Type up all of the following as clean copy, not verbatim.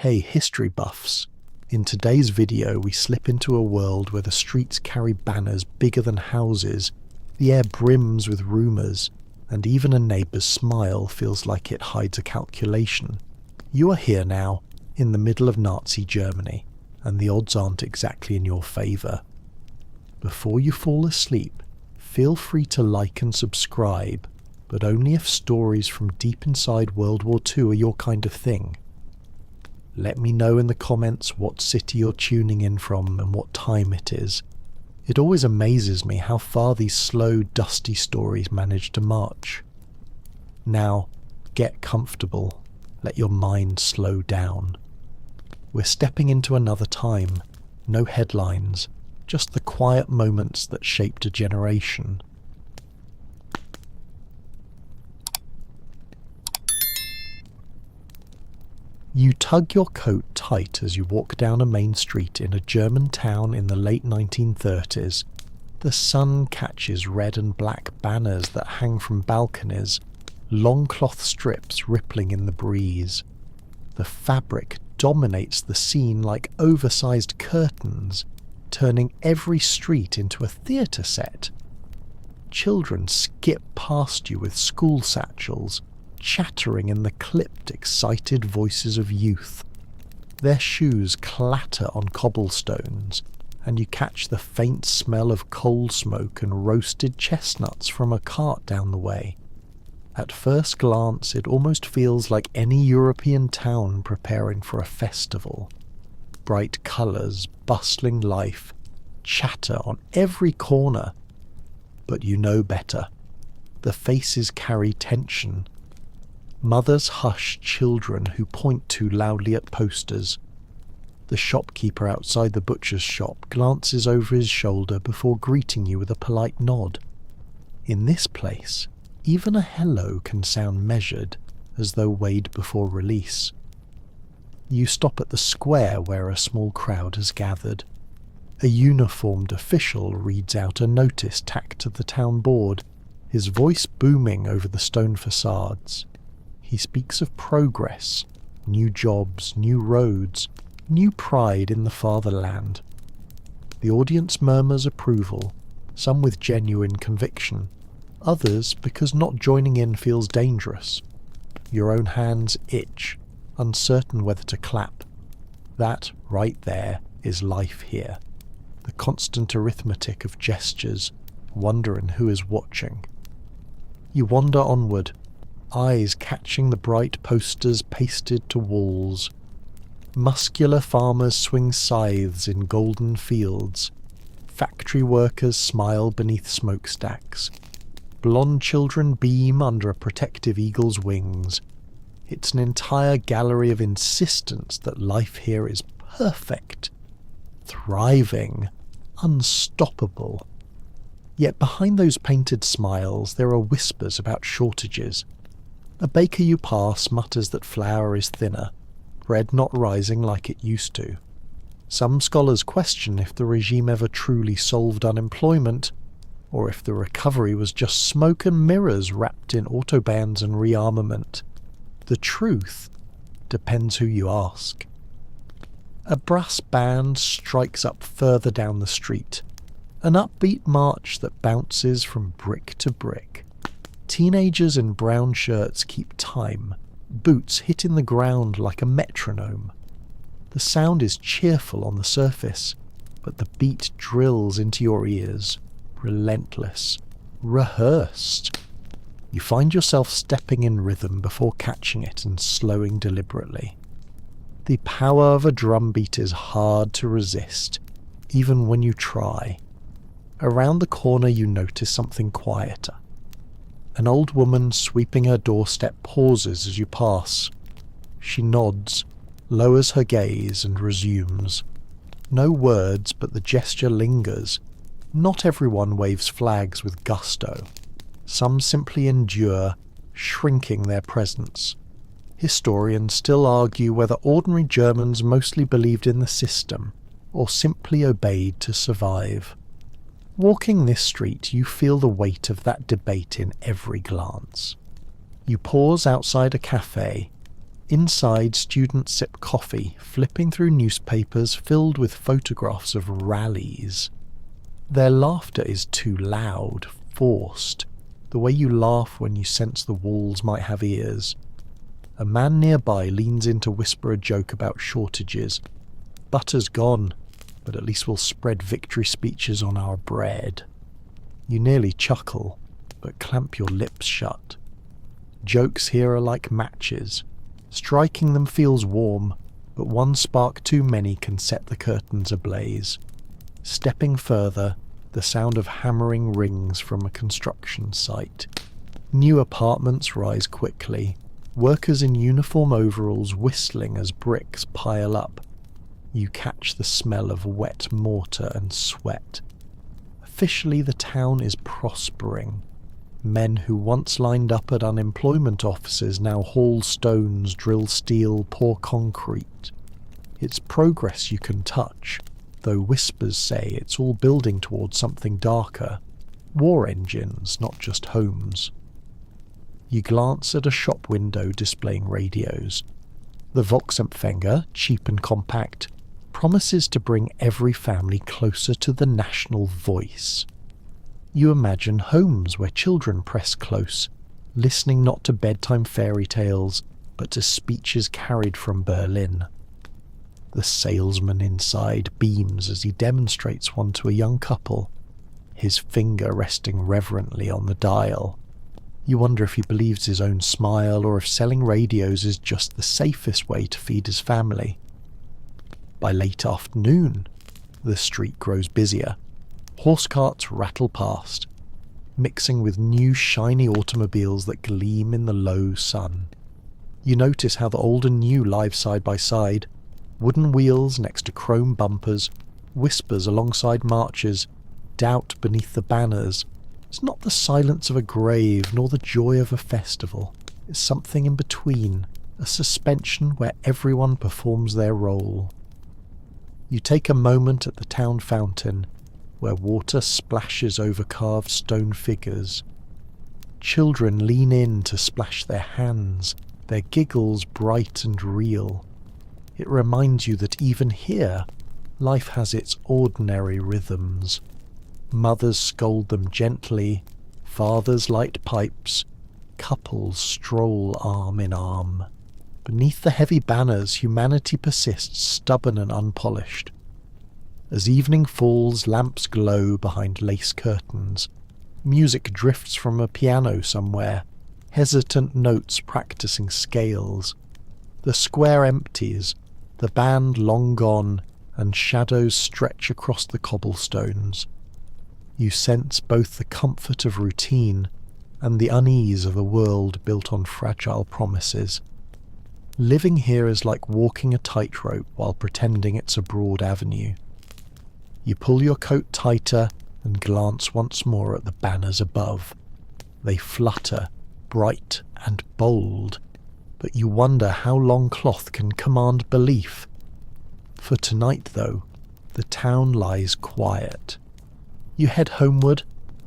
Hey history buffs, in today's video we slip into a world where the streets carry banners bigger than houses, the air brims with rumours, and even a neighbour's smile feels like it hides a calculation. You are here now, in the middle of Nazi Germany, and the odds aren't exactly in your favour. Before you fall asleep, feel free to like and subscribe, but only if stories from deep inside World War II are your kind of thing. Let me know in the comments what city you're tuning in from and what time it is. It always amazes me how far these slow, dusty stories manage to march. Now, get comfortable. Let your mind slow down. We're stepping into another time. No headlines, just the quiet moments that shaped a generation. You tug your coat tight as you walk down a main street in a German town in the late 1930s. The sun catches red and black banners that hang from balconies, long cloth strips rippling in the breeze. The fabric dominates the scene like oversized curtains, turning every street into a theatre set. Children skip past you with school satchels, chattering in the clipped, excited voices of youth. Their shoes clatter on cobblestones, and you catch the faint smell of coal smoke and roasted chestnuts from a cart down the way. At first glance, it almost feels like any European town preparing for a festival. Bright colours, bustling life, chatter on every corner. But you know better. The faces carry tension. Mothers hush children who point too loudly at posters. The shopkeeper outside the butcher's shop glances over his shoulder before greeting you with a polite nod. In this place, even a hello can sound measured, as though weighed before release. You stop at the square where a small crowd has gathered. A uniformed official reads out a notice tacked to the town board, his voice booming over the stone facades. He speaks of progress, new jobs, new roads, new pride in the fatherland. The audience murmurs approval, some with genuine conviction, others because not joining in feels dangerous. Your own hands itch, uncertain whether to clap. That, right there, is life here. The constant arithmetic of gestures, wondering who is watching. You wander onward, eyes catching the bright posters pasted to walls. Muscular farmers swing scythes in golden fields. Factory workers smile beneath smokestacks. Blonde children beam under a protective eagle's wings. It's an entire gallery of insistence that life here is perfect, thriving, unstoppable. Yet behind those painted smiles there are whispers about shortages. A baker you pass mutters that flour is thinner, bread not rising like it used to. Some scholars question if the regime ever truly solved unemployment, or if the recovery was just smoke and mirrors wrapped in autobans and rearmament. The truth depends who you ask. A brass band strikes up further down the street, an upbeat march that bounces from brick to brick. Teenagers in brown shirts keep time, boots hitting the ground like a metronome. The sound is cheerful on the surface, but the beat drills into your ears, relentless, rehearsed. You find yourself stepping in rhythm before catching it and slowing deliberately. The power of a drumbeat is hard to resist, even when you try. Around the corner you notice something quieter. An old woman sweeping her doorstep pauses as you pass. She nods, lowers her gaze and resumes. No words, but the gesture lingers. Not everyone waves flags with gusto. Some simply endure, shrinking their presence. Historians still argue whether ordinary Germans mostly believed in the system, or simply obeyed to survive. Walking this street, you feel the weight of that debate in every glance. You pause outside a cafe. Inside, students sip coffee, flipping through newspapers filled with photographs of rallies. Their laughter is too loud, forced, the way you laugh when you sense the walls might have ears. A man nearby leans in to whisper a joke about shortages. Butter's gone, but at least we'll spread victory speeches on our bread. You nearly chuckle, but clamp your lips shut. Jokes here are like matches. Striking them feels warm, but one spark too many can set the curtains ablaze. Stepping further, the sound of hammering rings from a construction site. New apartments rise quickly, workers in uniform overalls whistling as bricks pile up. You catch the smell of wet mortar and sweat. Officially, the town is prospering. Men who once lined up at unemployment offices now haul stones, drill steel, pour concrete. It's progress you can touch, though whispers say it's all building towards something darker. War engines, not just homes. You glance at a shop window displaying radios. The Volksempfänger, cheap and compact, promises to bring every family closer to the national voice. You imagine homes where children press close, listening not to bedtime fairy tales, but to speeches carried from Berlin. The salesman inside beams as he demonstrates one to a young couple, his finger resting reverently on the dial. You wonder if he believes his own smile or if selling radios is just the safest way to feed his family. By late afternoon, the street grows busier. Horse carts rattle past, mixing with new shiny automobiles that gleam in the low sun. You notice how the old and new lie side by side, wooden wheels next to chrome bumpers, whispers alongside marches, doubt beneath the banners. It's not the silence of a grave nor the joy of a festival. It's something in between, a suspension where everyone performs their role. You take a moment at the town fountain, where water splashes over carved stone figures. Children lean in to splash their hands, their giggles bright and real. It reminds you that even here, life has its ordinary rhythms. Mothers scold them gently, fathers light pipes, couples stroll arm in arm. Beneath the heavy banners, humanity persists, stubborn and unpolished. As evening falls, lamps glow behind lace curtains. Music drifts from a piano somewhere, hesitant notes practicing scales. The square empties, the band long gone, and shadows stretch across the cobblestones. You sense both the comfort of routine and the unease of a world built on fragile promises. Living here is like walking a tightrope while pretending it's a broad avenue. You pull your coat tighter and glance once more at the banners above. They flutter, bright and bold, but you wonder how long cloth can command belief. For tonight, though, the town lies quiet. You head homeward,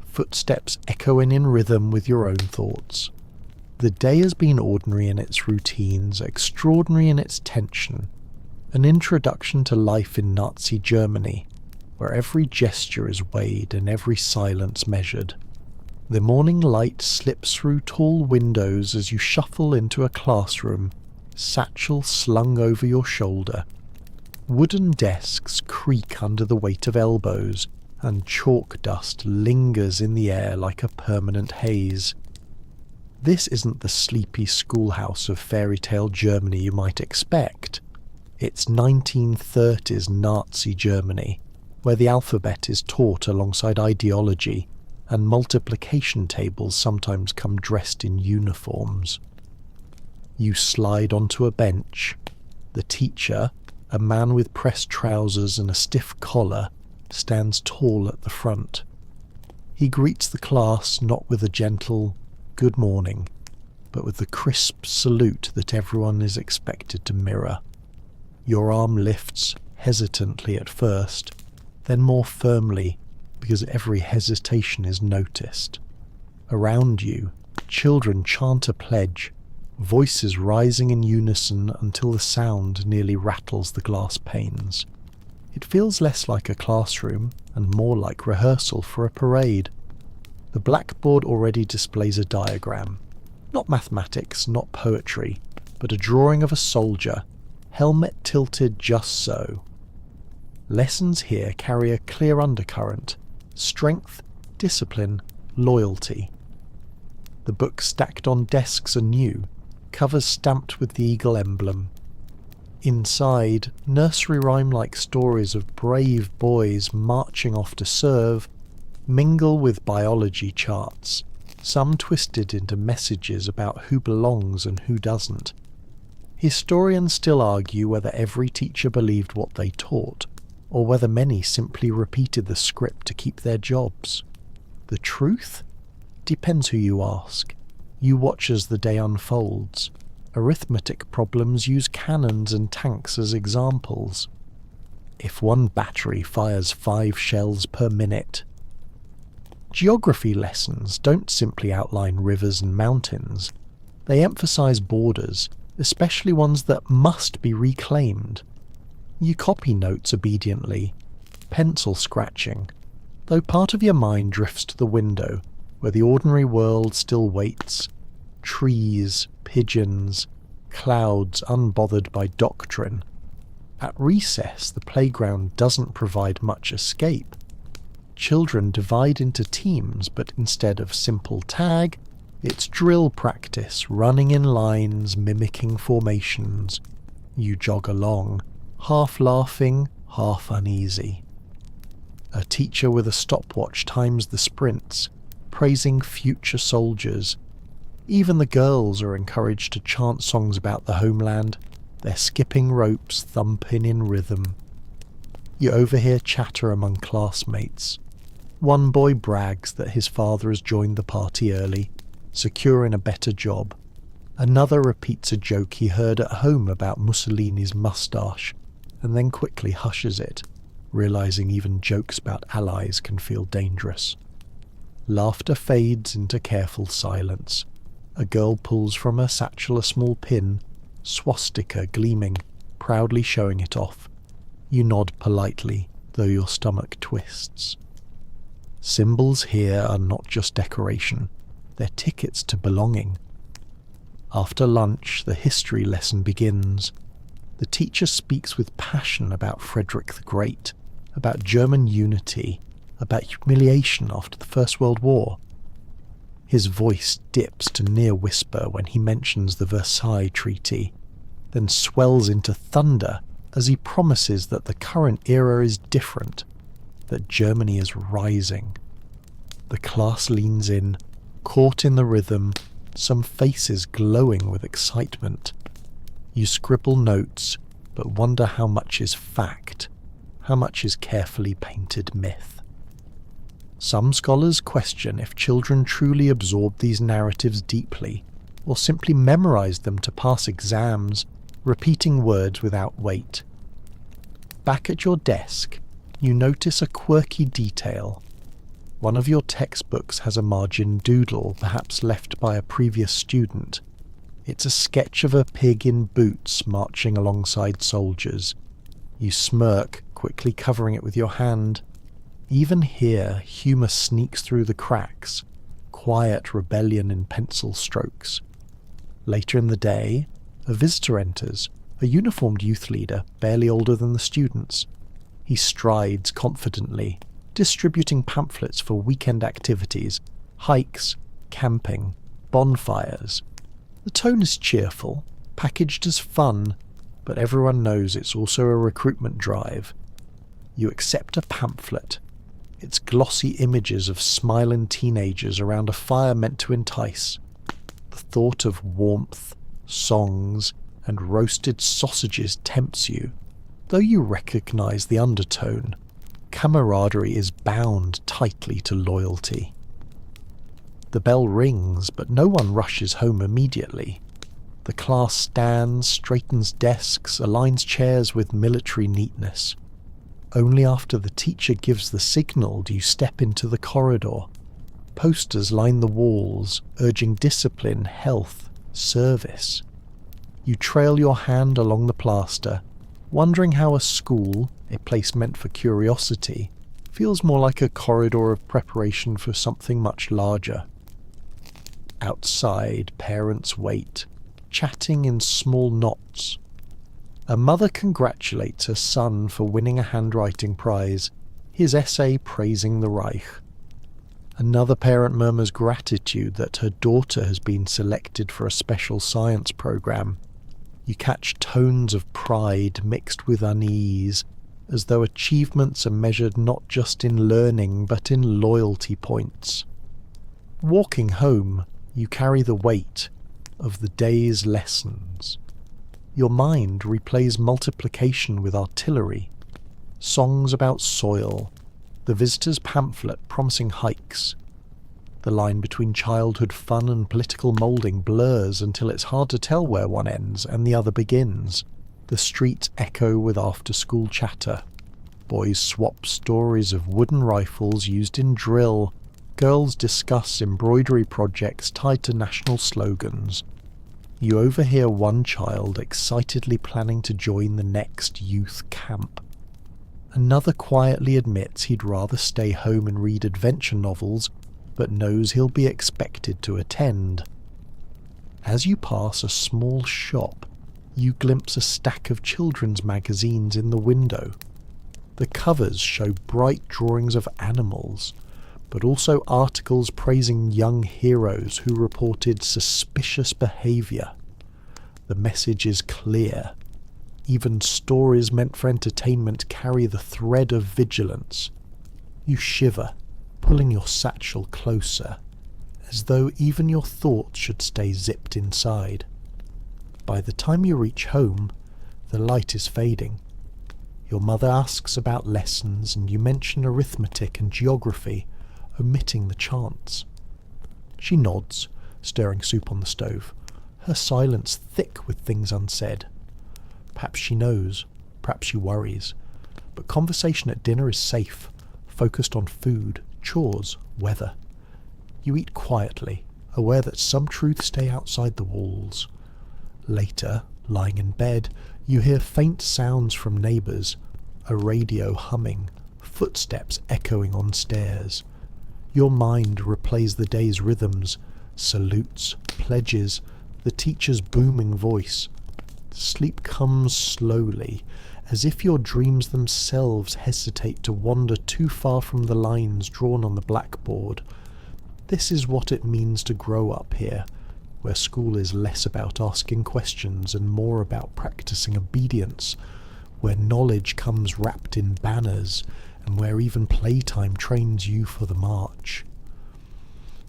footsteps echoing in rhythm with your own thoughts. The day has been ordinary in its routines, extraordinary in its tension, an introduction to life in Nazi Germany, where every gesture is weighed and every silence measured. The morning light slips through tall windows as you shuffle into a classroom, satchel slung over your shoulder. Wooden desks creak under the weight of elbows, and chalk dust lingers in the air like a permanent haze. This isn't the sleepy schoolhouse of fairy tale Germany you might expect. It's 1930s Nazi Germany, where the alphabet is taught alongside ideology, and multiplication tables sometimes come dressed in uniforms. You slide onto a bench. The teacher, a man with pressed trousers and a stiff collar, stands tall at the front. He greets the class not with a gentle "good morning," but with the crisp salute that everyone is expected to mirror. Your arm lifts, hesitantly at first, then more firmly, because every hesitation is noticed. Around you, children chant a pledge, voices rising in unison until the sound nearly rattles the glass panes. It feels less like a classroom and more like rehearsal for a parade. The blackboard already displays a diagram. Not mathematics, not poetry, but a drawing of a soldier, helmet tilted just so. Lessons here carry a clear undercurrent: strength, discipline, loyalty. The books stacked on desks are new, covers stamped with the eagle emblem. Inside, nursery rhyme-like stories of brave boys marching off to serve mingle with biology charts, some twisted into messages about who belongs and who doesn't. Historians still argue whether every teacher believed what they taught, or whether many simply repeated the script to keep their jobs. The truth? Depends who you ask. You watch as the day unfolds. Arithmetic problems use cannons and tanks as examples. If one battery fires 5 shells per minute. Geography lessons don't simply outline rivers and mountains. They emphasize borders, especially ones that must be reclaimed. You copy notes obediently, pencil scratching, though part of your mind drifts to the window, where the ordinary world still waits. Trees, pigeons, clouds unbothered by doctrine. At recess, the playground doesn't provide much escape. Children divide into teams, but instead of simple tag, it's drill practice, running in lines, mimicking formations. You jog along, half laughing, half uneasy. A teacher with a stopwatch times the sprints, praising future soldiers. Even the girls are encouraged to chant songs about the homeland, their skipping ropes thumping in rhythm. You overhear chatter among classmates. One boy brags that his father has joined the party early, securing a better job. Another repeats a joke he heard at home about Mussolini's moustache, and then quickly hushes it, realizing even jokes about allies can feel dangerous. Laughter fades into careful silence. A girl pulls from her satchel a small pin, swastika gleaming, proudly showing it off. You nod politely, though your stomach twists. Symbols here are not just decoration, they're tickets to belonging. After lunch, the history lesson begins. The teacher speaks with passion about Frederick the Great, about German unity, about humiliation after the First World War. His voice dips to near whisper when he mentions the Versailles Treaty, then swells into thunder as he promises that the current era is different, that Germany is rising. The class leans in, caught in the rhythm, some faces glowing with excitement. You scribble notes, but wonder how much is fact, how much is carefully painted myth. Some scholars question if children truly absorb these narratives deeply, or simply memorize them to pass exams, repeating words without weight. Back at your desk, you notice a quirky detail. One of your textbooks has a margin doodle, perhaps left by a previous student. It's a sketch of a pig in boots marching alongside soldiers. You smirk, quickly covering it with your hand. Even here, humour sneaks through the cracks, quiet rebellion in pencil strokes. Later in the day, a visitor enters, a uniformed youth leader, barely older than the students. He strides confidently, distributing pamphlets for weekend activities, hikes, camping, bonfires. The tone is cheerful, packaged as fun, but everyone knows it's also a recruitment drive. You accept a pamphlet. It's glossy images of smiling teenagers around a fire meant to entice. The thought of warmth, songs, and roasted sausages tempts you, though you recognize the undertone. Camaraderie is bound tightly to loyalty. The bell rings, but no one rushes home immediately. The class stands, straightens desks, aligns chairs with military neatness. Only after the teacher gives the signal do you step into the corridor. Posters line the walls, urging discipline, health, service. You trail your hand along the plaster, wondering how a school, a place meant for curiosity, feels more like a corridor of preparation for something much larger. Outside, parents wait, chatting in small knots. A mother congratulates her son for winning a handwriting prize, his essay praising the Reich. Another parent murmurs gratitude that her daughter has been selected for a special science program. You catch tones of pride mixed with unease, as though achievements are measured not just in learning but in loyalty points. Walking home, you carry the weight of the day's lessons. Your mind replays multiplication with artillery, songs about soil, the visitor's pamphlet promising hikes. The line between childhood fun and political moulding blurs until it's hard to tell where one ends and the other begins. The streets echo with after-school chatter. Boys swap stories of wooden rifles used in drill. Girls discuss embroidery projects tied to national slogans. You overhear one child excitedly planning to join the next youth camp. Another quietly admits he'd rather stay home and read adventure novels, but knows he'll be expected to attend. As you pass a small shop, you glimpse a stack of children's magazines in the window. The covers show bright drawings of animals, but also articles praising young heroes who reported suspicious behaviour. The message is clear. Even stories meant for entertainment carry the thread of vigilance. You shiver, pulling your satchel closer, as though even your thoughts should stay zipped inside. By the time you reach home, the light is fading. Your mother asks about lessons and you mention arithmetic and geography, omitting the chants. She nods, stirring soup on the stove, her silence thick with things unsaid. Perhaps she knows, perhaps she worries, but conversation at dinner is safe, focused on food, chores, weather. You eat quietly, aware that some truths stay outside the walls. Later, lying in bed, you hear faint sounds from neighbours, a radio humming, footsteps echoing on stairs. Your mind replays the day's rhythms, salutes, pledges, the teacher's booming voice. Sleep comes slowly, as if your dreams themselves hesitate to wander too far from the lines drawn on the blackboard. This is what it means to grow up here, where school is less about asking questions and more about practicing obedience, where knowledge comes wrapped in banners, and where even playtime trains you for the march.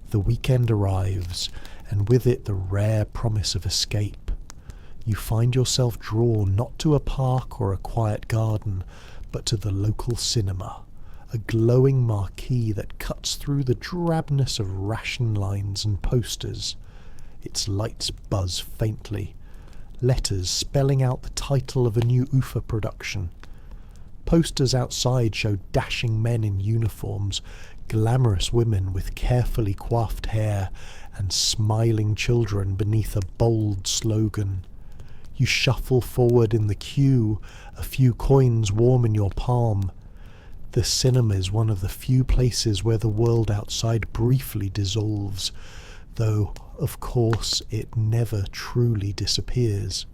The weekend arrives, and with it the rare promise of escape. You find yourself drawn not to a park or a quiet garden, but to the local cinema, a glowing marquee that cuts through the drabness of ration lines and posters. Its lights buzz faintly, letters spelling out the title of a new UFA production. Posters outside show dashing men in uniforms, glamorous women with carefully coiffed hair, and smiling children beneath a bold slogan. You shuffle forward in the queue, a few coins warm in your palm. The cinema is one of the few places where the world outside briefly dissolves, though, of course, it never truly disappears.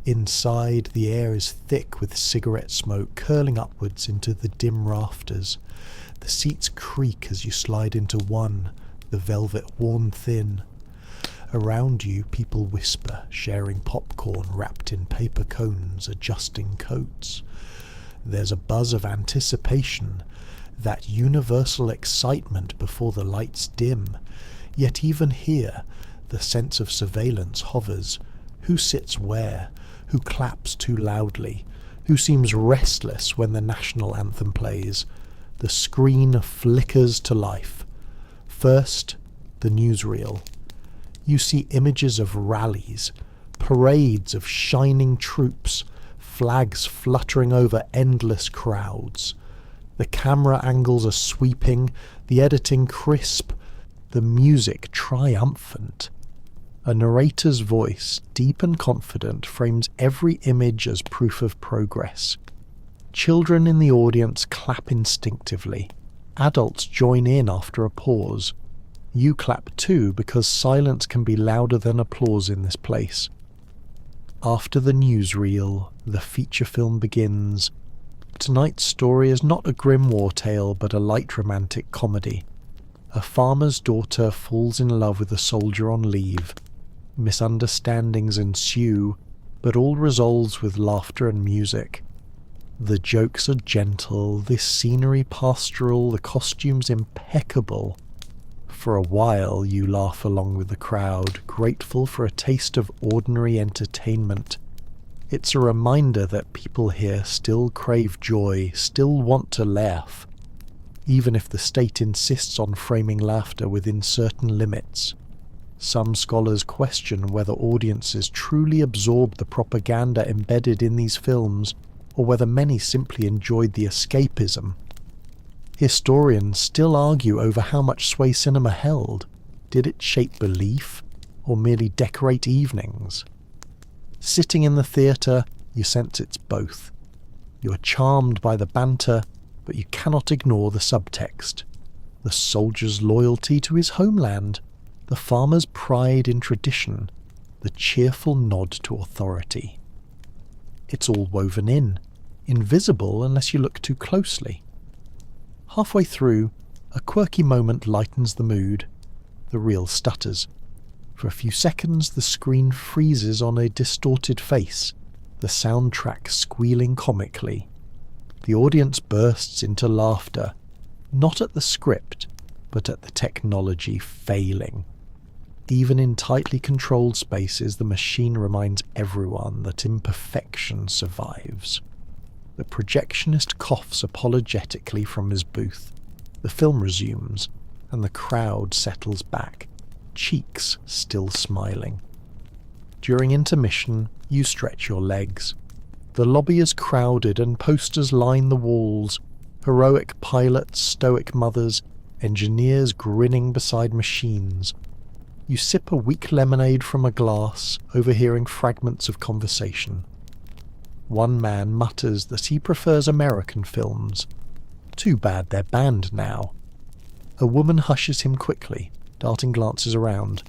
Inside, the air is thick with cigarette smoke curling upwards into the dim rafters. The seats creak as you slide into one, the velvet worn thin. Around you, people whisper, sharing popcorn wrapped in paper cones, adjusting coats. There's a buzz of anticipation, that universal excitement before the lights dim. Yet even here, the sense of surveillance hovers. Who sits where? Who claps too loudly? Who seems restless when the national anthem plays? The screen flickers to life. First, the newsreel. You see images of rallies, parades of shining troops, flags fluttering over endless crowds. The camera angles are sweeping, the editing crisp, the music triumphant. A narrator's voice, deep and confident, frames every image as proof of progress. Children in the audience clap instinctively. Adults join in after a pause. You clap too, because silence can be louder than applause in this place. After the newsreel, the feature film begins. Tonight's story is not a grim war tale, but a light romantic comedy. A farmer's daughter falls in love with a soldier on leave. Misunderstandings ensue, but all resolves with laughter and music. The jokes are gentle, this scenery pastoral, the costumes impeccable. For a while you laugh along with the crowd, grateful for a taste of ordinary entertainment. It's a reminder that people here still crave joy, still want to laugh, even if the state insists on framing laughter within certain limits. Some scholars question whether audiences truly absorb the propaganda embedded in these films, or whether many simply enjoyed the escapism. Historians still argue over how much sway cinema held. Did it shape belief, or merely decorate evenings? Sitting in the theatre, you sense it's both. You are charmed by the banter, but you cannot ignore the subtext. The soldier's loyalty to his homeland, the farmer's pride in tradition, the cheerful nod to authority. It's all woven in, invisible unless you look too closely. Halfway through, a quirky moment lightens the mood. The reel stutters. For a few seconds, the screen freezes on a distorted face, the soundtrack squealing comically. The audience bursts into laughter, not at the script, but at the technology failing. Even in tightly controlled spaces, the machine reminds everyone that imperfection survives. The projectionist coughs apologetically from his booth. The film resumes, and the crowd settles back, cheeks still smiling. During intermission, you stretch your legs. The lobby is crowded and posters line the walls. Heroic pilots, stoic mothers, engineers grinning beside machines. You sip a weak lemonade from a glass, overhearing fragments of conversation. One man mutters that he prefers American films. Too bad they're banned now. A woman hushes him quickly, darting glances around.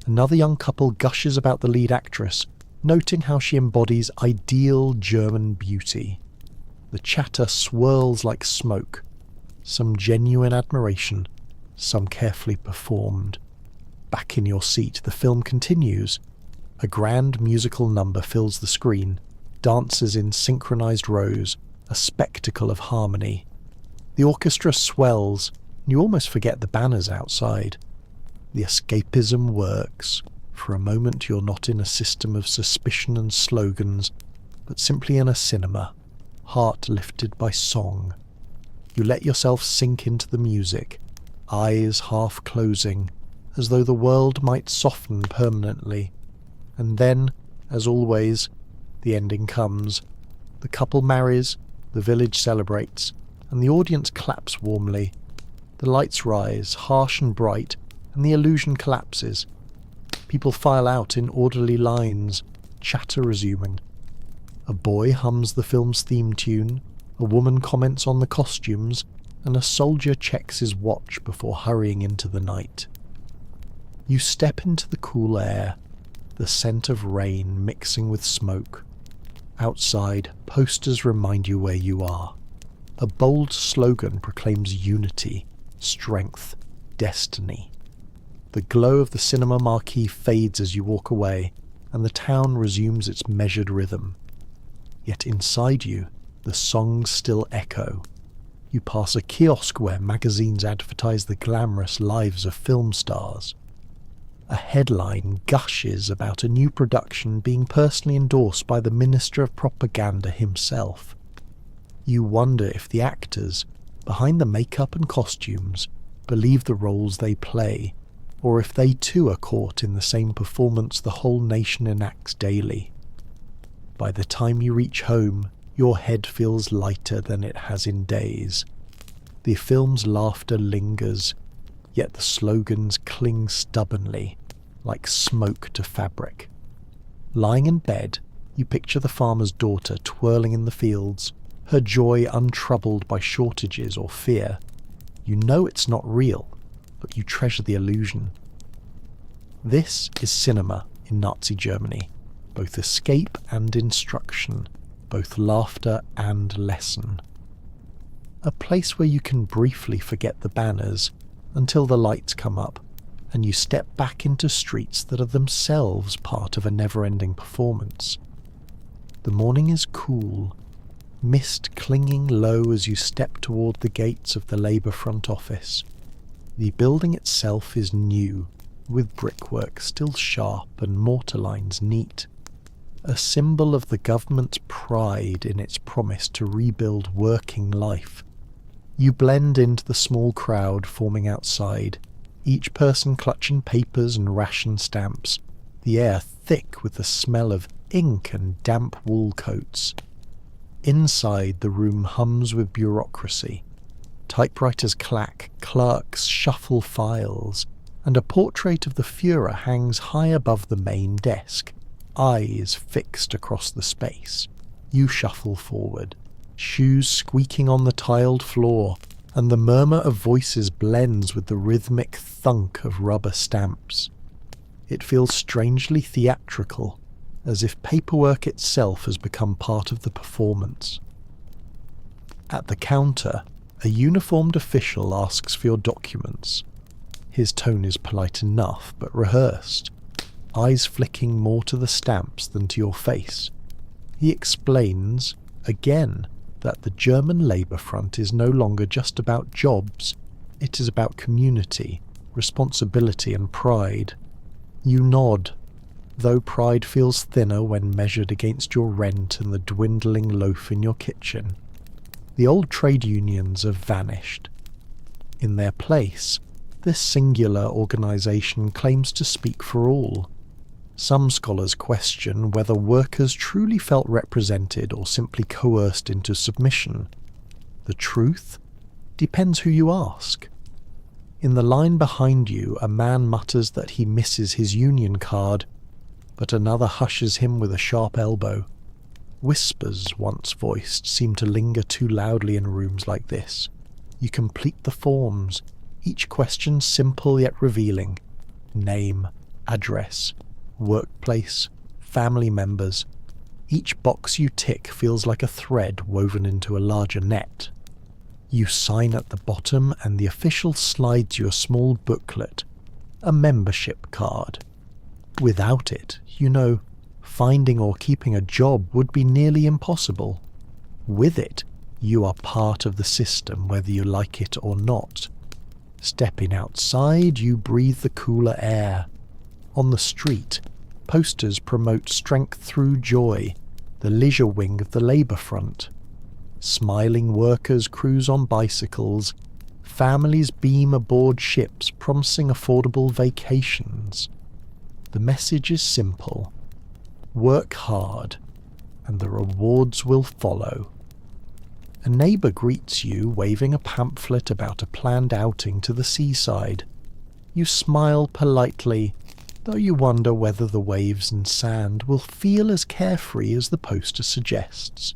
Another young couple gushes about the lead actress, noting how she embodies ideal German beauty. The chatter swirls like smoke, some genuine admiration, some carefully performed. Back in your seat, the film continues. A grand musical number fills the screen, dancers in synchronized rows, a spectacle of harmony. The orchestra swells, and you almost forget the banners outside. The escapism works. For a moment you're not in a system of suspicion and slogans, but simply in a cinema, heart lifted by song. You let yourself sink into the music, eyes half closing, as though the world might soften permanently. And then, as always, the ending comes. The couple marries, the village celebrates, and the audience claps warmly. The lights rise, harsh and bright, and the illusion collapses. People file out in orderly lines, chatter resuming. A boy hums the film's theme tune, a woman comments on the costumes, and a soldier checks his watch before hurrying into the night. You step into the cool air, the scent of rain mixing with smoke. Outside, posters remind you where you are. A bold slogan proclaims unity, strength, destiny. The glow of the cinema marquee fades as you walk away, and the town resumes its measured rhythm. Yet inside you, the songs still echo. You pass a kiosk where magazines advertise the glamorous lives of film stars. A headline gushes about a new production being personally endorsed by the Minister of Propaganda himself. You wonder if the actors, behind the makeup and costumes, believe the roles they play, or if they too are caught in the same performance the whole nation enacts daily. By the time you reach home, your head feels lighter than it has in days. The film's laughter lingers, yet the slogans cling stubbornly, like smoke to fabric. Lying in bed, you picture the farmer's daughter twirling in the fields, her joy untroubled by shortages or fear. You know it's not real, but you treasure the illusion. This is cinema in Nazi Germany, both escape and instruction, both laughter and lesson. A place where you can briefly forget the banners until the lights come up and you step back into streets that are themselves part of a never-ending performance. The morning is cool, mist clinging low as you step toward the gates of the Labour front office. The building itself is new, with brickwork still sharp and mortar lines neat, a symbol of the government's pride in its promise to rebuild working life. You blend into the small crowd forming outside, each person clutching papers and ration stamps, the air thick with the smell of ink and damp wool coats. Inside, the room hums with bureaucracy. Typewriters clack, clerks shuffle files, and a portrait of the Führer hangs high above the main desk, eyes fixed across the space. You shuffle forward, shoes squeaking on the tiled floor, and the murmur of voices blends with the rhythmic thunk of rubber stamps. It feels strangely theatrical, as if paperwork itself has become part of the performance. At the counter, a uniformed official asks for your documents. His tone is polite enough, but rehearsed, eyes flicking more to the stamps than to your face. He explains, again, that the German Labour Front is no longer just about jobs, it is about community, responsibility and pride. You nod, though pride feels thinner when measured against your rent and the dwindling loaf in your kitchen. The old trade unions have vanished. In their place, this singular organisation claims to speak for all. Some scholars question whether workers truly felt represented or simply coerced into submission. The truth depends who you ask. In the line behind you, a man mutters that he misses his union card, but another hushes him with a sharp elbow. Whispers, once voiced, seem to linger too loudly in rooms like this. You complete the forms, each question simple yet revealing. Name, address, workplace, family members. Each box you tick feels like a thread woven into a larger net. You sign at the bottom and the official slides you a small booklet, a membership card. Without it, you know, finding or keeping a job would be nearly impossible. With it, you are part of the system whether you like it or not. Stepping outside, you breathe the cooler air. On the street, posters promote strength through joy, the leisure wing of the Labour Front. Smiling workers cruise on bicycles, families beam aboard ships promising affordable vacations. The message is simple. Work hard, and the rewards will follow. A neighbour greets you, waving a pamphlet about a planned outing to the seaside. You smile politely, though you wonder whether the waves and sand will feel as carefree as the poster suggests.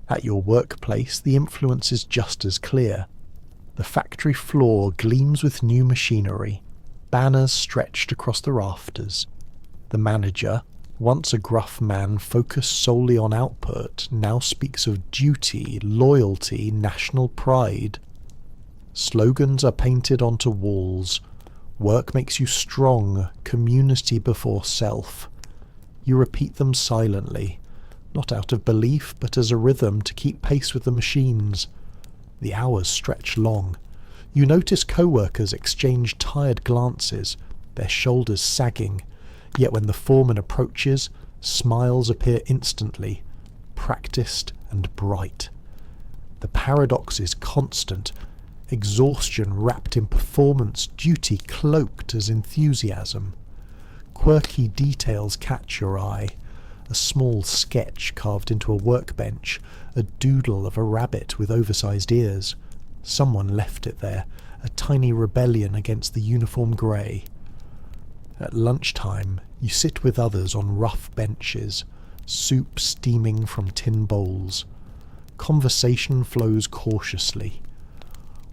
At your workplace, the influence is just as clear. The factory floor gleams with new machinery, banners stretched across the rafters. The manager, once a gruff man focused solely on output, now speaks of duty, loyalty, national pride. Slogans are painted onto walls. Work makes you strong, community before self. You repeat them silently, not out of belief, but as a rhythm to keep pace with the machines. The hours stretch long. You notice co-workers exchange tired glances, their shoulders sagging, yet when the foreman approaches, smiles appear instantly, practiced and bright. The paradox is constant, exhaustion wrapped in performance, duty cloaked as enthusiasm. Quirky details catch your eye. A small sketch carved into a workbench, a doodle of a rabbit with oversized ears. Someone left it there, a tiny rebellion against the uniform grey. At lunchtime, you sit with others on rough benches, soup steaming from tin bowls. Conversation flows cautiously.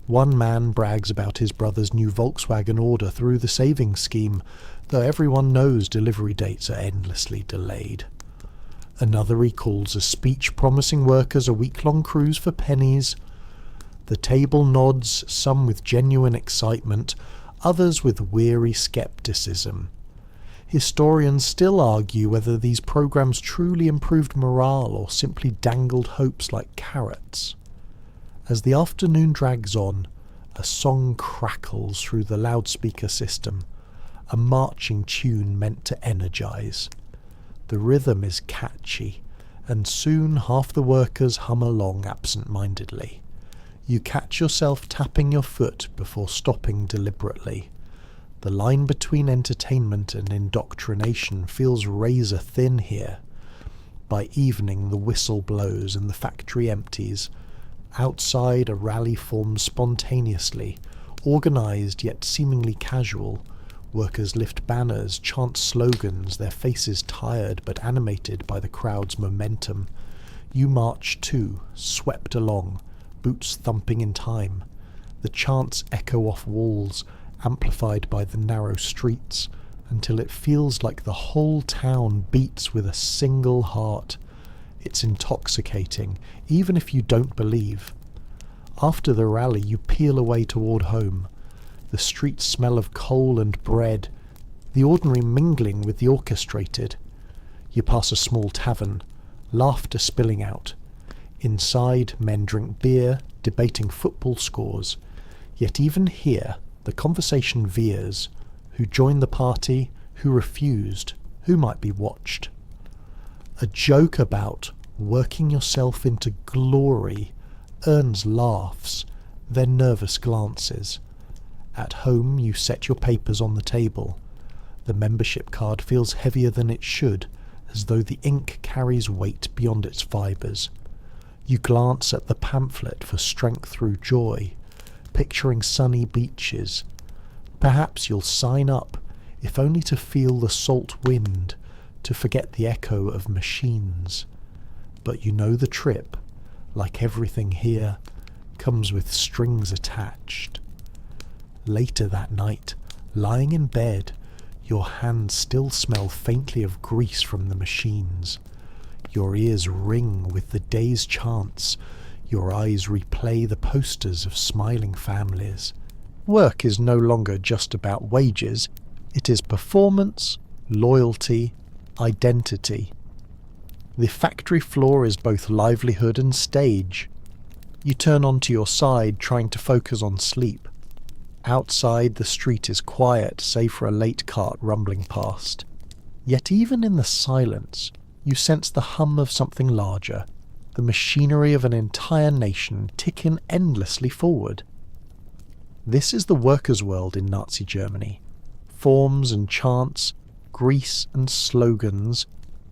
One man brags about his brother's new Volkswagen order through the savings scheme, though everyone knows delivery dates are endlessly delayed. Another recalls a speech promising workers a week-long cruise for pennies. The table nods, some with genuine excitement, others with weary scepticism. Historians still argue whether these programs truly improved morale or simply dangled hopes like carrots. As the afternoon drags on, a song crackles through the loudspeaker system, a marching tune meant to energize. The rhythm is catchy, and soon half the workers hum along absent-mindedly. You catch yourself tapping your foot before stopping deliberately. The line between entertainment and indoctrination feels razor thin here. By evening the whistle blows and the factory empties. Outside a rally forms spontaneously, organised yet seemingly casual. Workers lift banners, chant slogans, their faces tired but animated by the crowd's momentum. You march too, swept along, boots thumping in time. The chants echo off walls, amplified by the narrow streets, until it feels like the whole town beats with a single heart. It's intoxicating, even if you don't believe. After the rally, you peel away toward home. The streets smell of coal and bread, the ordinary mingling with the orchestrated. You pass a small tavern, laughter spilling out. Inside, men drink beer, debating football scores. Yet even here, the conversation veers. Who joined the party, who refused, who might be watched. A joke about working yourself into glory earns laughs, then nervous glances. At home you set your papers on the table. The membership card feels heavier than it should, as though the ink carries weight beyond its fibres. You glance at the pamphlet for strength through joy, picturing sunny beaches. Perhaps you'll sign up, if only to feel the salt wind, to forget the echo of machines. But you know the trip, like everything here, comes with strings attached. Later that night, lying in bed, your hands still smell faintly of grease from the machines. Your ears ring with the day's chants. Your eyes replay the posters of smiling families. Work is no longer just about wages. It is performance, loyalty, identity. The factory floor is both livelihood and stage. You turn onto your side, trying to focus on sleep. Outside, the street is quiet, save for a late cart rumbling past. Yet even in the silence, you sense the hum of something larger, the machinery of an entire nation ticking endlessly forward. This is the workers' world in Nazi Germany. Forms and chants, grease and slogans,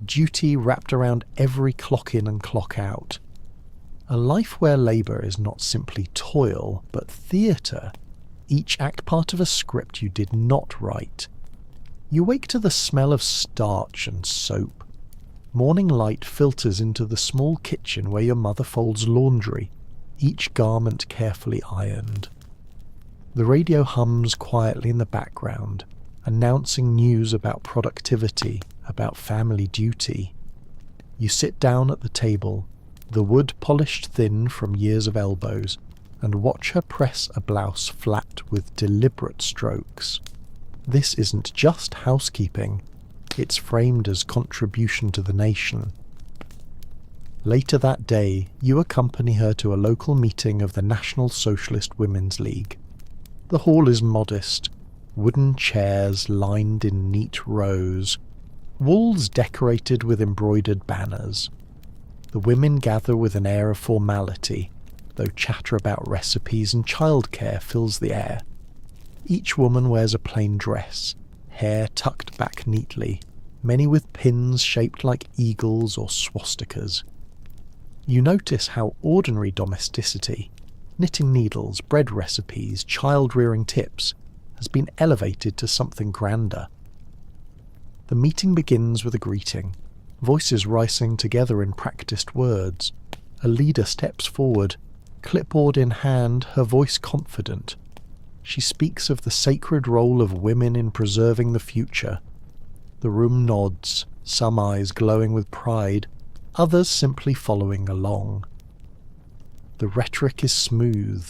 duty wrapped around every clock in and clock out. A life where labour is not simply toil, but theatre, each act part of a script you did not write. You wake to the smell of starch and soap. Morning light filters into the small kitchen where your mother folds laundry, each garment carefully ironed. The radio hums quietly in the background, announcing news about productivity, about family duty. You sit down at the table, the wood polished thin from years of elbows, and watch her press a blouse flat with deliberate strokes. This isn't just housekeeping, it's framed as contribution to the nation. Later that day, you accompany her to a local meeting of the National Socialist Women's League. The hall is modest, wooden chairs lined in neat rows, walls decorated with embroidered banners. The women gather with an air of formality, though chatter about recipes and childcare fills the air. Each woman wears a plain dress, hair tucked back neatly, many with pins shaped like eagles or swastikas. You notice how ordinary domesticity, knitting needles, bread recipes, child-rearing tips, has been elevated to something grander. The meeting begins with a greeting, voices rising together in practiced words. A leader steps forward, clipboard in hand, her voice confident. She speaks of the sacred role of women in preserving the future. The room nods, some eyes glowing with pride, others simply following along. The rhetoric is smooth.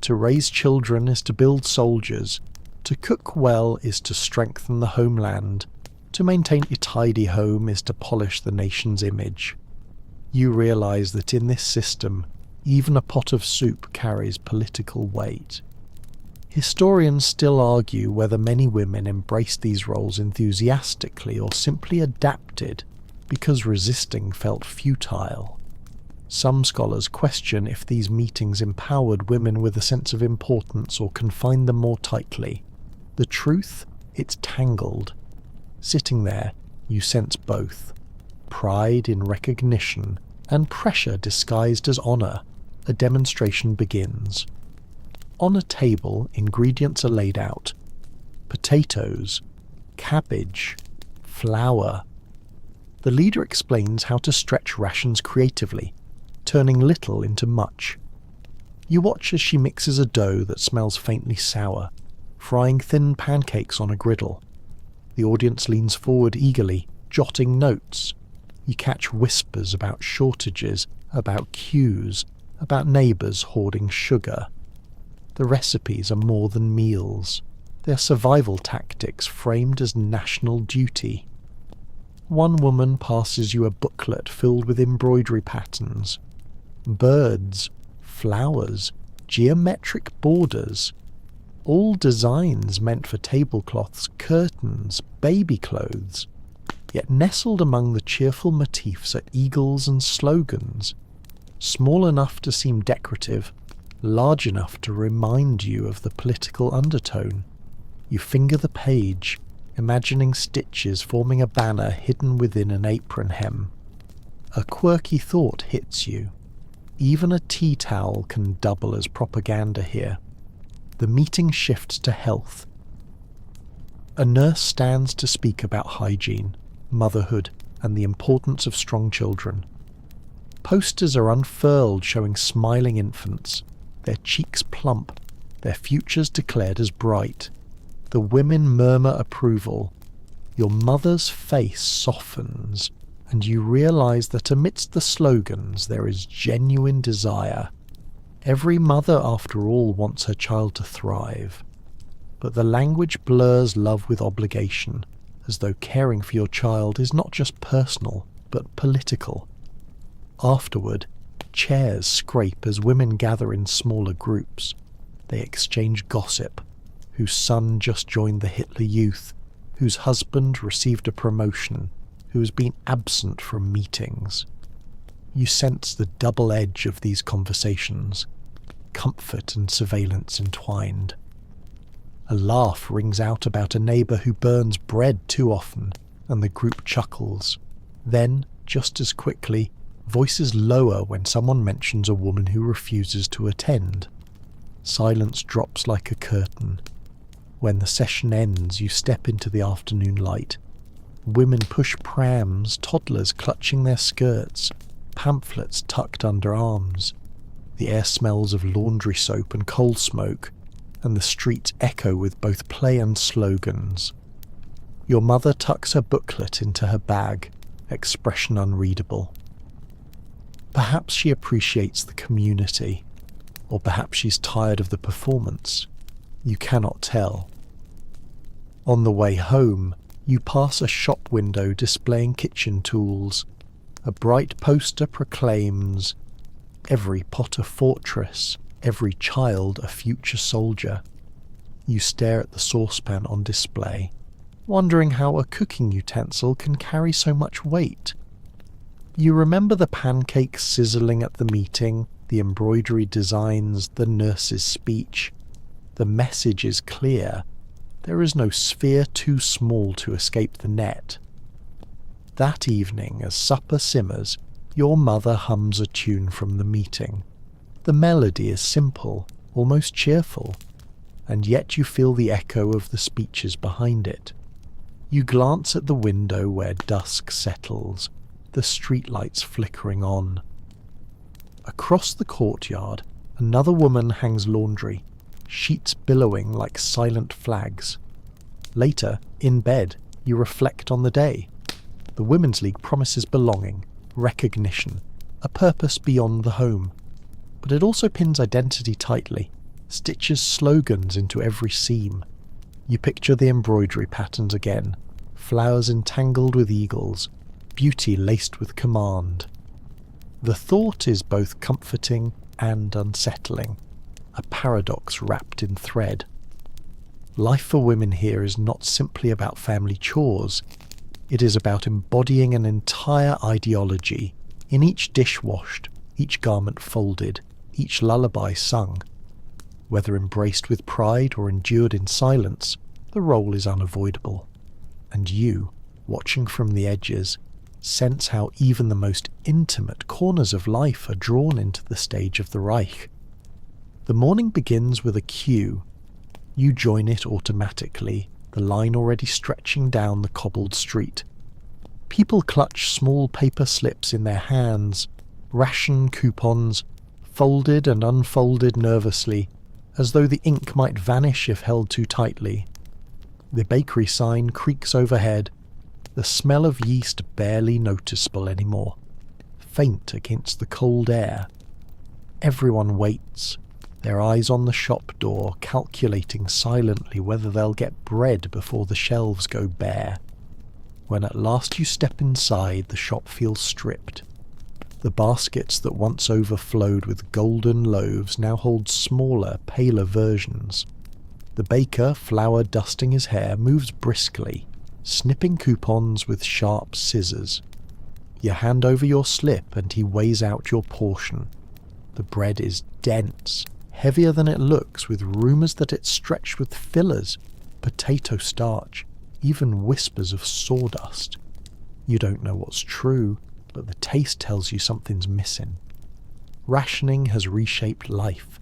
To raise children is to build soldiers. To cook well is to strengthen the homeland. To maintain a tidy home is to polish the nation's image. You realize that in this system, even a pot of soup carries political weight. Historians still argue whether many women embraced these roles enthusiastically or simply adapted because resisting felt futile. Some scholars question if these meetings empowered women with a sense of importance or confined them more tightly. The truth? It's tangled. Sitting there, you sense both. Pride in recognition and pressure disguised as honour. A demonstration begins. On a table, ingredients are laid out. Potatoes, cabbage, flour. The leader explains how to stretch rations creatively, turning little into much. You watch as she mixes a dough that smells faintly sour, frying thin pancakes on a griddle. The audience leans forward eagerly, jotting notes. You catch whispers about shortages, about queues, about neighbours hoarding sugar. The recipes are more than meals. They're survival tactics framed as national duty. One woman passes you a booklet filled with embroidery patterns. Birds, flowers, geometric borders. All designs meant for tablecloths, curtains, baby clothes. Yet nestled among the cheerful motifs are eagles and slogans. Small enough to seem decorative, large enough to remind you of the political undertone. You finger the page, imagining stitches forming a banner hidden within an apron hem. A quirky thought hits you. Even a tea towel can double as propaganda here. The meeting shifts to health. A nurse stands to speak about hygiene, motherhood, and the importance of strong children. Posters are unfurled showing smiling infants, their cheeks plump, their futures declared as bright. The women murmur approval. Your mother's face softens, and you realize that amidst the slogans there is genuine desire. Every mother, after all, wants her child to thrive. But the language blurs love with obligation, as though caring for your child is not just personal, but political. Afterward, chairs scrape as women gather in smaller groups. They exchange gossip. Whose son just joined the Hitler Youth, whose husband received a promotion, who has been absent from meetings. You sense the double edge of these conversations, comfort and surveillance entwined. A laugh rings out about a neighbour who burns bread too often, and the group chuckles. Then, just as quickly, voices lower when someone mentions a woman who refuses to attend. Silence drops like a curtain. When the session ends, you step into the afternoon light. Women push prams, toddlers clutching their skirts, pamphlets tucked under arms. The air smells of laundry soap and coal smoke, and the streets echo with both play and slogans. Your mother tucks her booklet into her bag, expression unreadable. Perhaps she appreciates the community, or perhaps she's tired of the performance. You cannot tell. On the way home, you pass a shop window displaying kitchen tools. A bright poster proclaims, "Every pot a fortress, every child a future soldier." You stare at the saucepan on display, wondering how a cooking utensil can carry so much weight. You remember the pancakes sizzling at the meeting, the embroidery designs, the nurse's speech. The message is clear. There is no sphere too small to escape the net. That evening, as supper simmers, your mother hums a tune from the meeting. The melody is simple, almost cheerful, and yet you feel the echo of the speeches behind it. You glance at the window where dusk settles, the streetlights flickering on. Across the courtyard, another woman hangs laundry, sheets billowing like silent flags. Later, in bed, you reflect on the day. The Women's League promises belonging, recognition, a purpose beyond the home. But it also pins identity tightly, stitches slogans into every seam. You picture the embroidery patterns again, flowers entangled with eagles, beauty laced with command. The thought is both comforting and unsettling, a paradox wrapped in thread. Life for women here is not simply about family chores, it is about embodying an entire ideology, in each dish washed, each garment folded, each lullaby sung. Whether embraced with pride or endured in silence, the role is unavoidable. And you, watching from the edges, sense how even the most intimate corners of life are drawn into the stage of the Reich. The morning begins with a cue. You join it automatically, the line already stretching down the cobbled street. People clutch small paper slips in their hands, ration coupons, folded and unfolded nervously, as though the ink might vanish if held too tightly. The bakery sign creaks overhead, the smell of yeast barely noticeable anymore, faint against the cold air. Everyone waits, their eyes on the shop door, calculating silently whether they'll get bread before the shelves go bare. When at last you step inside, the shop feels stripped. The baskets that once overflowed with golden loaves now hold smaller, paler versions. The baker, flour dusting his hair, moves briskly, snipping coupons with sharp scissors. You hand over your slip and he weighs out your portion. The bread is dense, heavier than it looks, with rumours that it's stretched with fillers, potato starch, even whispers of sawdust. You don't know what's true, but the taste tells you something's missing. Rationing has reshaped life.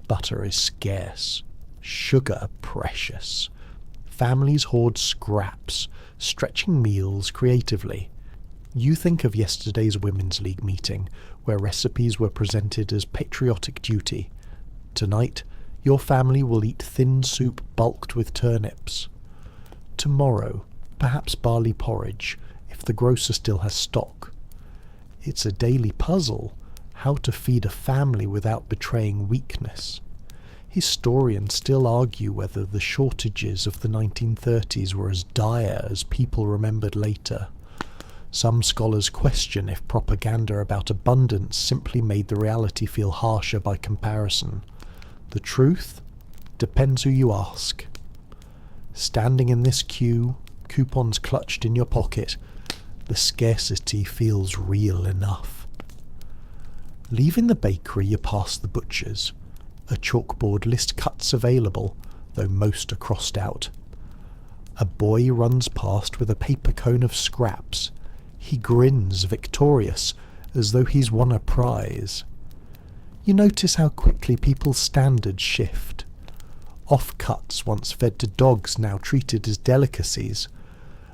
Butter is scarce, sugar precious. Families hoard scraps, stretching meals creatively. You think of yesterday's Women's League meeting, where recipes were presented as patriotic duty. Tonight, your family will eat thin soup bulked with turnips. Tomorrow, perhaps barley porridge, if the grocer still has stock. It's a daily puzzle, how to feed a family without betraying weakness. Historians still argue whether the shortages of the 1930s were as dire as people remembered later. Some scholars question if propaganda about abundance simply made the reality feel harsher by comparison. The truth depends who you ask. Standing in this queue, coupons clutched in your pocket, the scarcity feels real enough. Leaving the bakery, you pass the butcher's. A chalkboard list cuts available, though most are crossed out. A boy runs past with a paper cone of scraps. He grins victorious, as though he's won a prize. You notice how quickly people's standards shift. Offcuts once fed to dogs now treated as delicacies.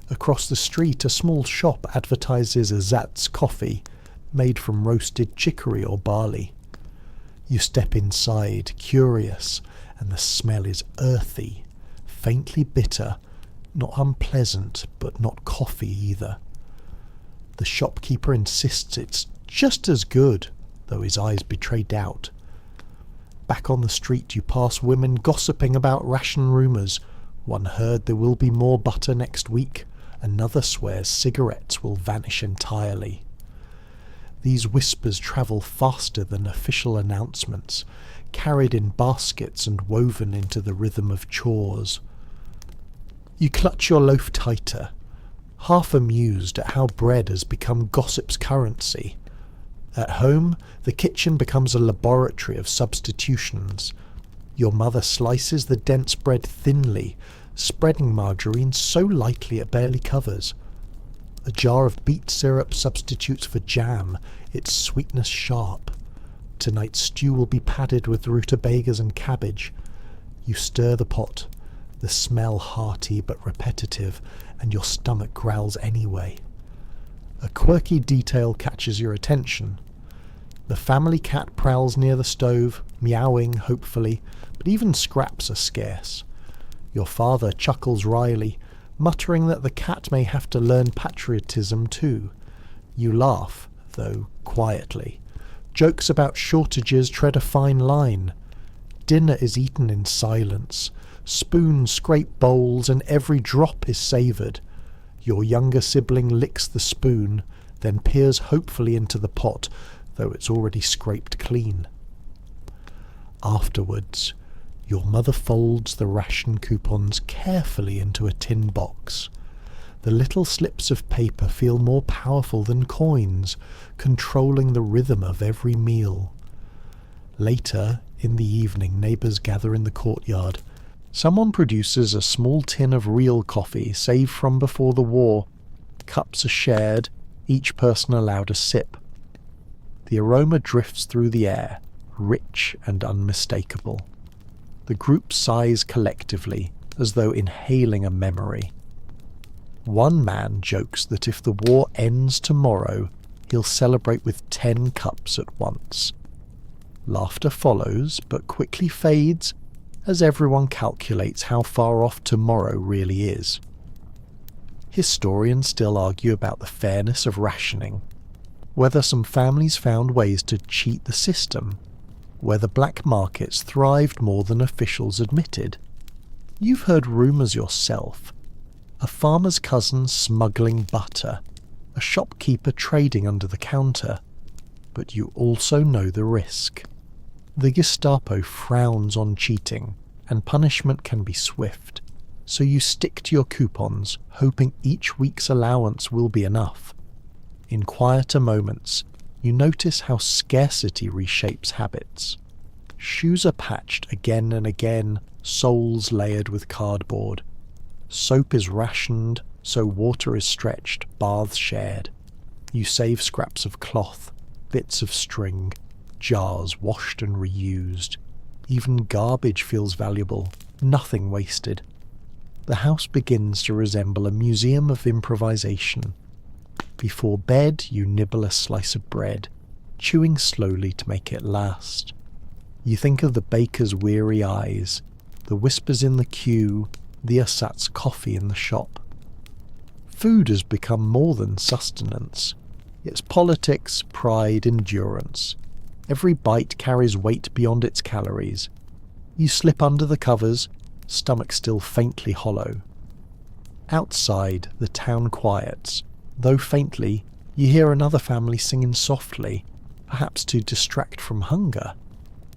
Across the street, a small shop advertises a Zatz coffee, made from roasted chicory or barley. You step inside, curious, and the smell is earthy, faintly bitter, not unpleasant, but not coffee either. The shopkeeper insists it's just as good, though his eyes betray doubt. Back on the street you pass women gossiping about ration rumours. One heard there will be more butter next week, another swears cigarettes will vanish entirely. These whispers travel faster than official announcements, carried in baskets and woven into the rhythm of chores. You clutch your loaf tighter, half amused at how bread has become gossip's currency. At home, the kitchen becomes a laboratory of substitutions. Your mother slices the dense bread thinly, spreading margarine so lightly it barely covers. A jar of beet syrup substitutes for jam, its sweetness sharp. Tonight's stew will be padded with rutabagas and cabbage. You stir the pot. the smell hearty but repetitive, and your stomach growls anyway. A quirky detail catches your attention. The family cat prowls near the stove, meowing hopefully, but even scraps are scarce. Your father chuckles wryly, muttering that the cat may have to learn patriotism too. You laugh, though quietly. Jokes about shortages tread a fine line. Dinner is eaten in silence. Spoons scrape bowls and every drop is savoured. Your younger sibling licks the spoon, then peers hopefully into the pot, though it's already scraped clean. Afterwards, your mother folds the ration coupons carefully into a tin box. The little slips of paper feel more powerful than coins, controlling the rhythm of every meal. Later, in the evening, neighbours gather in the courtyard. Someone produces a small tin of real coffee saved from before the war. Cups are shared, each person allowed a sip. The aroma drifts through the air, rich and unmistakable. The group sighs collectively, as though inhaling a memory. One man jokes that if the war ends tomorrow, he'll celebrate with 10 cups at once. Laughter follows, but quickly fades, as everyone calculates how far off tomorrow really is. Historians still argue about the fairness of rationing, whether some families found ways to cheat the system, whether black markets thrived more than officials admitted. You've heard rumours yourself. A farmer's cousin smuggling butter, a shopkeeper trading under the counter, but you also know the risk. The Gestapo frowns on cheating, and punishment can be swift, so you stick to your coupons, hoping each week's allowance will be enough. In quieter moments, you notice how scarcity reshapes habits. Shoes are patched again and again, soles layered with cardboard. Soap is rationed, so water is stretched, baths shared. You save scraps of cloth, bits of string, jars washed and reused. Even garbage feels valuable, nothing wasted. The house begins to resemble a museum of improvisation. Before bed, you nibble a slice of bread, chewing slowly to make it last. You think of the baker's weary eyes, the whispers in the queue, the ersatz coffee in the shop. Food has become more than sustenance. It's politics, pride, endurance. Every bite carries weight beyond its calories. You slip under the covers, stomach still faintly hollow. Outside, the town quiets. Though faintly, you hear another family singing softly, perhaps to distract from hunger.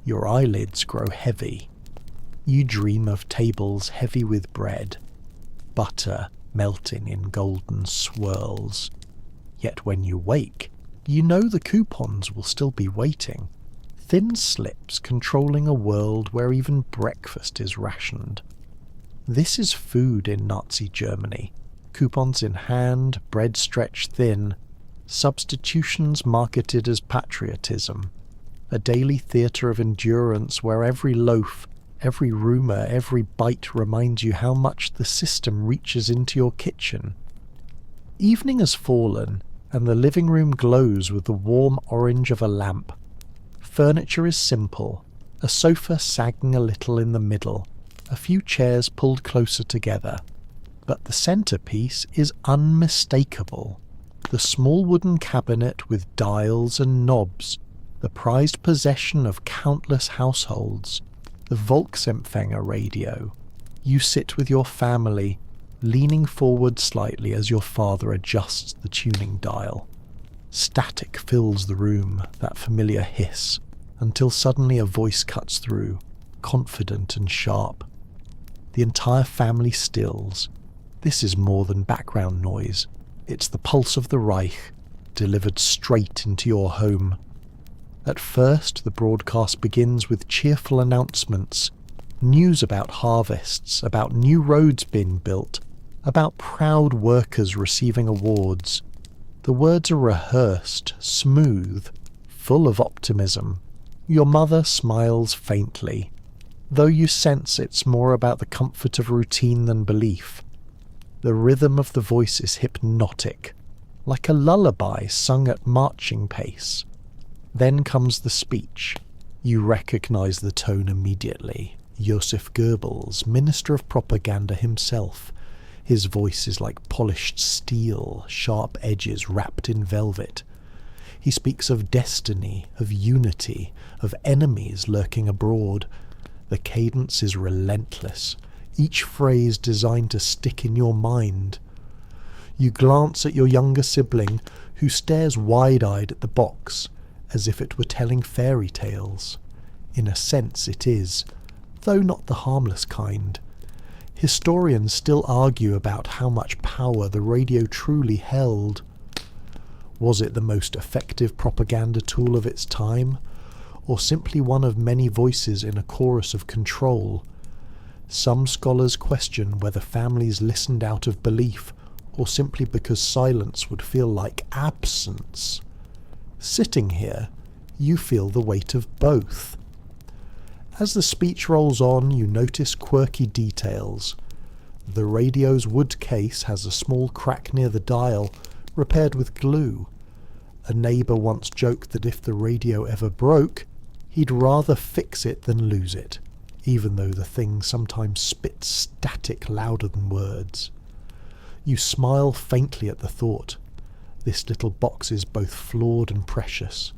Your eyelids grow heavy. You dream of tables heavy with bread, butter melting in golden swirls. Yet when you wake, you know the coupons will still be waiting. Thin slips controlling a world where even breakfast is rationed. This is food in Nazi Germany. Coupons in hand, bread stretched thin, substitutions marketed as patriotism. A daily theatre of endurance where every loaf, every rumour, every bite reminds you how much the system reaches into your kitchen. Evening has fallen, and the living room glows with the warm orange of a lamp. Furniture is simple, a sofa sagging a little in the middle, a few chairs pulled closer together. But the centrepiece is unmistakable. The small wooden cabinet with dials and knobs, the prized possession of countless households, the Volksempfänger radio. You sit with your family, leaning forward slightly as your father adjusts the tuning dial. Static fills the room, that familiar hiss, until suddenly a voice cuts through, confident and sharp. The entire family stills. This is more than background noise. It's the pulse of the Reich, delivered straight into your home. At first, the broadcast begins with cheerful announcements, news about harvests, about new roads being built, about proud workers receiving awards. The words are rehearsed, smooth, full of optimism. Your mother smiles faintly. though you sense it's more about the comfort of routine than belief. The rhythm of the voice is hypnotic, like a lullaby sung at marching pace. Then comes the speech. You recognize the tone immediately. Joseph Goebbels, Minister of Propaganda himself. His voice is like polished steel, sharp edges wrapped in velvet. He speaks of destiny, of unity, of enemies lurking abroad. The cadence is relentless, each phrase designed to stick in your mind. You glance at your younger sibling, who stares wide-eyed at the box, as if it were telling fairy tales. In a sense it is, though not the harmless kind. Historians still argue about how much power the radio truly held. Was it the most effective propaganda tool of its time, or simply one of many voices in a chorus of control? Some scholars question whether families listened out of belief, or simply because silence would feel like absence. Sitting here, you feel the weight of both. As the speech rolls on, you notice quirky details. The radio's wood case has a small crack near the dial, repaired with glue. A neighbour once joked that if the radio ever broke, he'd rather fix it than lose it, even though the thing sometimes spits static louder than words. You smile faintly at the thought. This little box is both flawed and precious.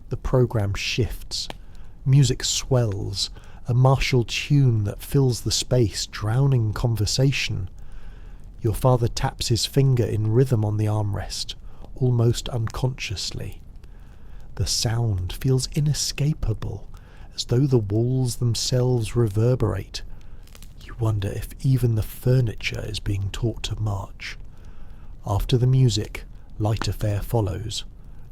The programme shifts. Music swells, a martial tune that fills the space, drowning conversation. Your father taps his finger in rhythm on the armrest, almost unconsciously. The sound feels inescapable, as though the walls themselves reverberate. You wonder if even the furniture is being taught to march. After the music, lighter fare follows.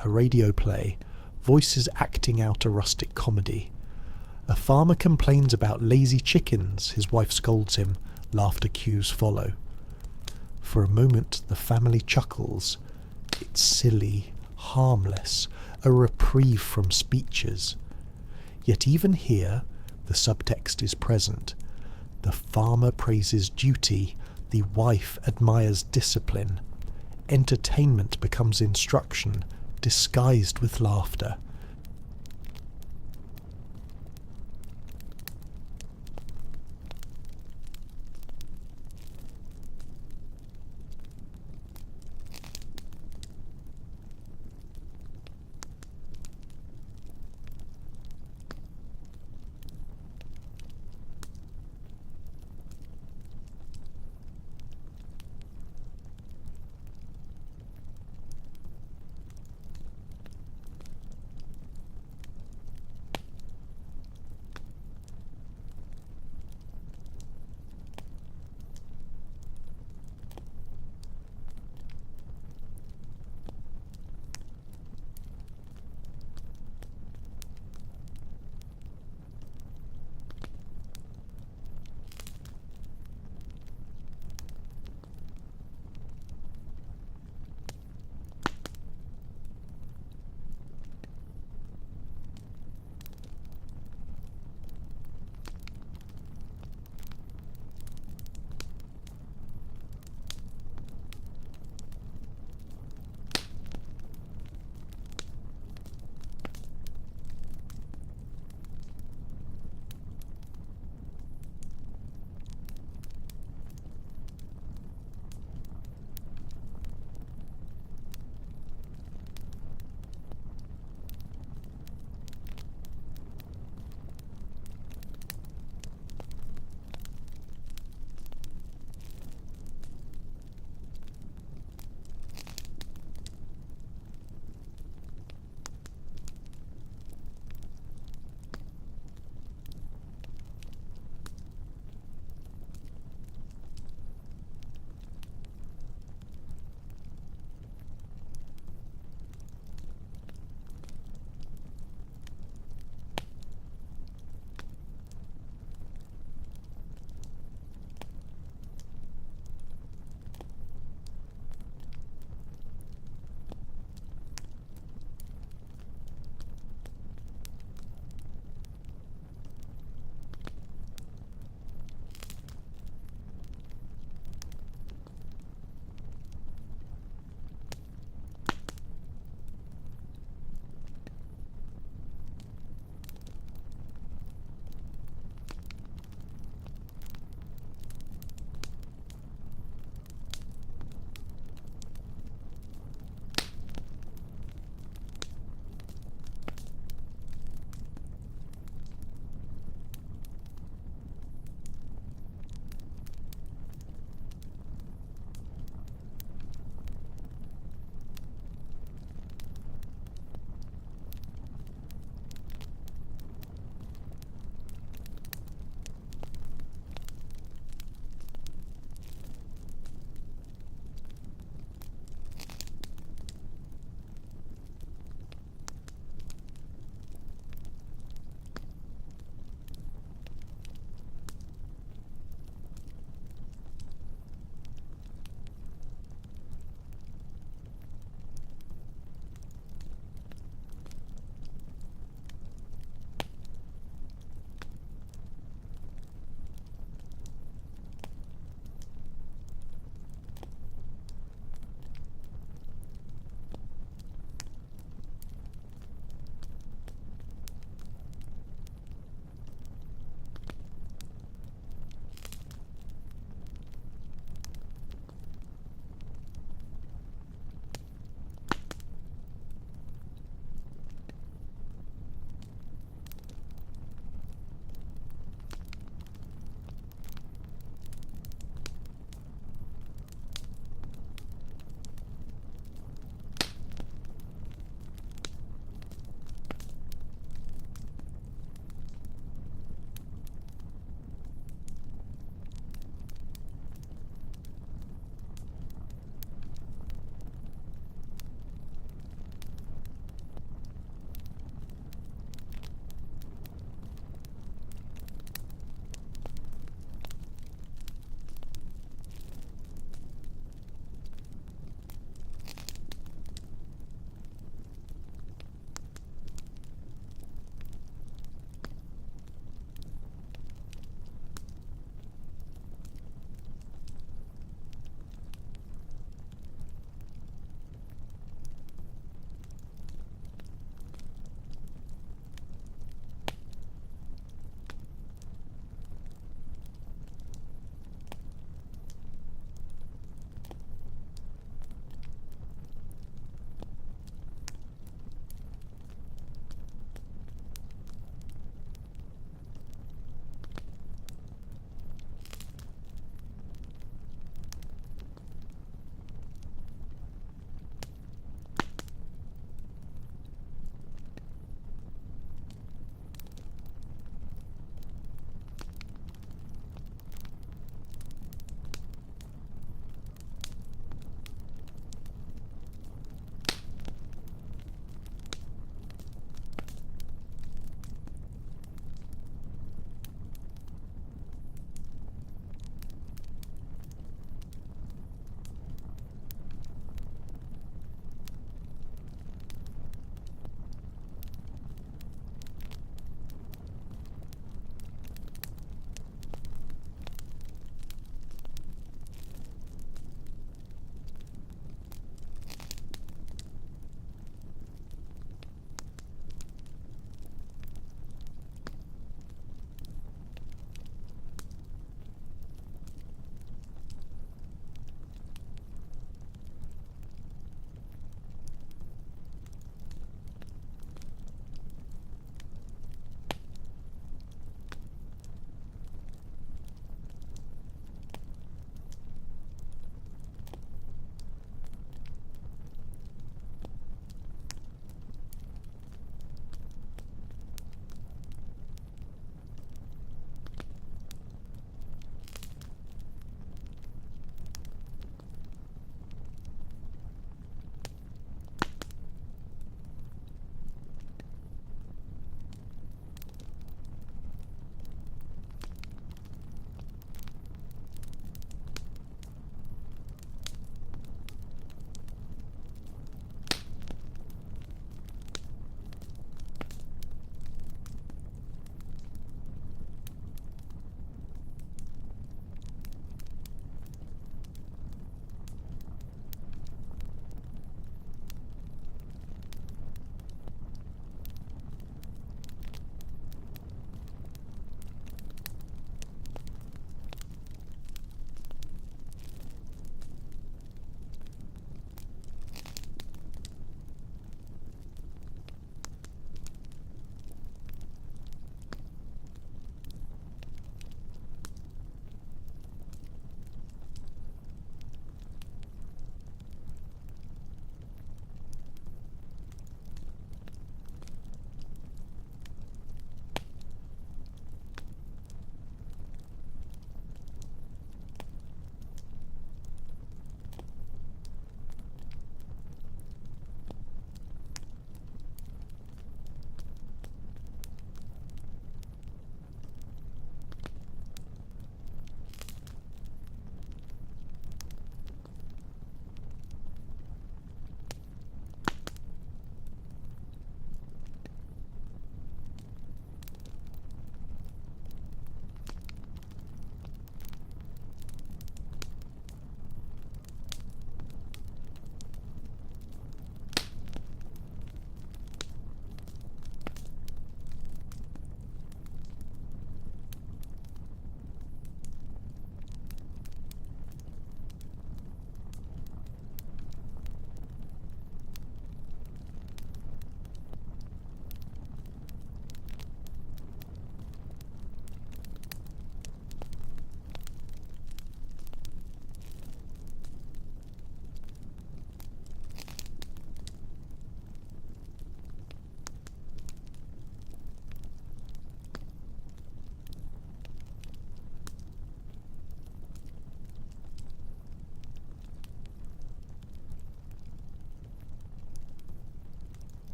A radio play, voices acting out a rustic comedy. A farmer complains about lazy chickens, his wife scolds him, laughter cues follow. For a moment the family chuckles. It's silly, harmless, a reprieve from speeches. Yet even here, the subtext is present. The farmer praises duty, the wife admires discipline. Entertainment becomes instruction, disguised with laughter.